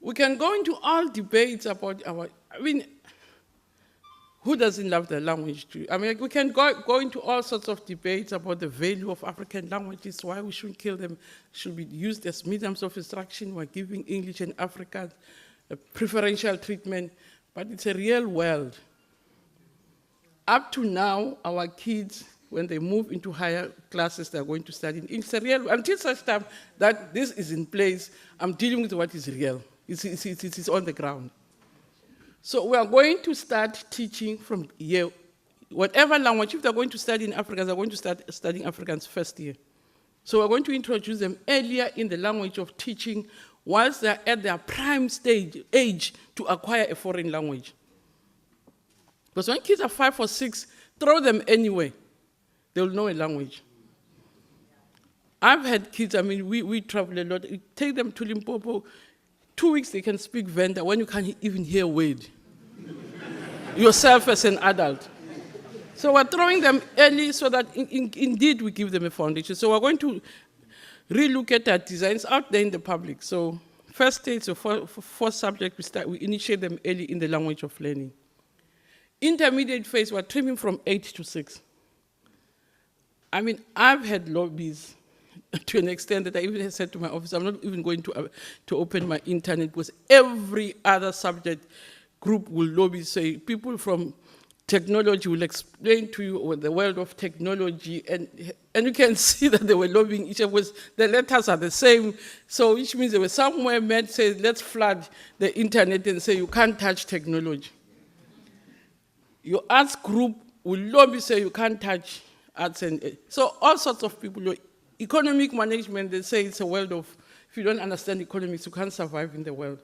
We can go into all debates about who doesn't love their language? We can go into all sorts of debates about the value of African languages, why we shouldn't kill them, should be used as mediums of instruction, we're giving English and African a preferential treatment, but it's a real world. Up to now, our kids, when they move into higher classes, they're going to study in English. It's a real, until such time that this is in place, I'm dealing with what is real. It's on the ground. So we are going to start teaching from year, whatever language, if they're going to study in Afrikaans, they're going to start studying Afrikaans first year. So we're going to introduce them earlier in the language of teaching whilst they're at their prime age to acquire a foreign language. Because when kids are 5 or 6, throw them anywhere, they'll know a language. I've had kids, we travel a lot, take them to Limpopo, 2 weeks they can speak Venda when you can't even hear a word. Yourself as an adult. So we're throwing them early so that indeed we give them a foundation. So we're going to relook at our designs out there in the public. So first stage, so for subject, we initiate them early in the language of learning. Intermediate phase, we're trimming from 8 to 6. I've had lobbies to an extent that I even said to my office, I'm not even going to open my internet because every other subject group will lobby, say, people from technology will explain to you the world of technology, and you can see that they were lobbying each other. The letters are the same, so which means they were somewhere meant to say, let's flood the internet and say you can't touch technology. Your arts group will lobby, say you can't touch arts, and so all sorts of people. Economic management, they say it's a world of, if you don't understand economics, you can't survive in the world.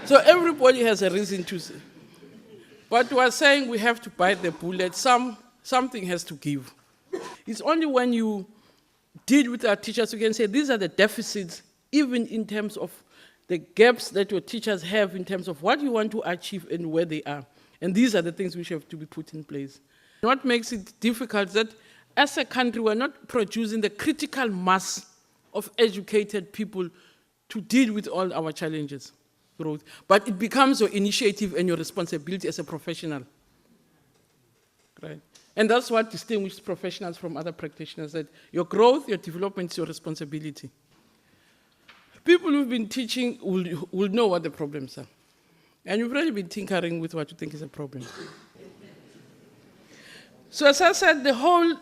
So everybody has a reason to say. But we're saying we have to bite the bullet. Something has to give. It's only when you deal with our teachers, you can say these are the deficits, even in terms of the gaps that your teachers have in terms of what you want to achieve and where they are. And these are the things which have to be put in place. What makes it difficult is that as a country, we're not producing the critical mass of educated people to deal with all our challenges, growth. But it becomes your initiative and your responsibility as a professional. Right? And that's what distinguishes professionals from other practitioners, that your growth, your development is your responsibility. People who've been teaching will know what the problems are. And you've already been tinkering with what you think is a problem. So as I said, the whole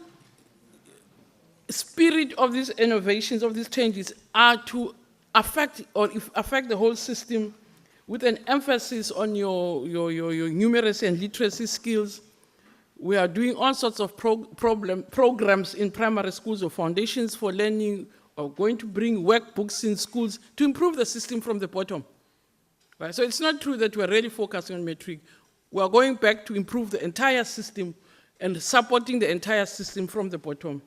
spirit of these innovations, of these changes, are to affect the whole system with an emphasis on your numeracy and literacy skills. We are doing all sorts of programs in primary schools or foundations for learning. We're going to bring workbooks in schools to improve the system from the bottom. Right? So it's not true that we're really focusing on metric. We're going back to improve the entire system and supporting the entire system from the bottom.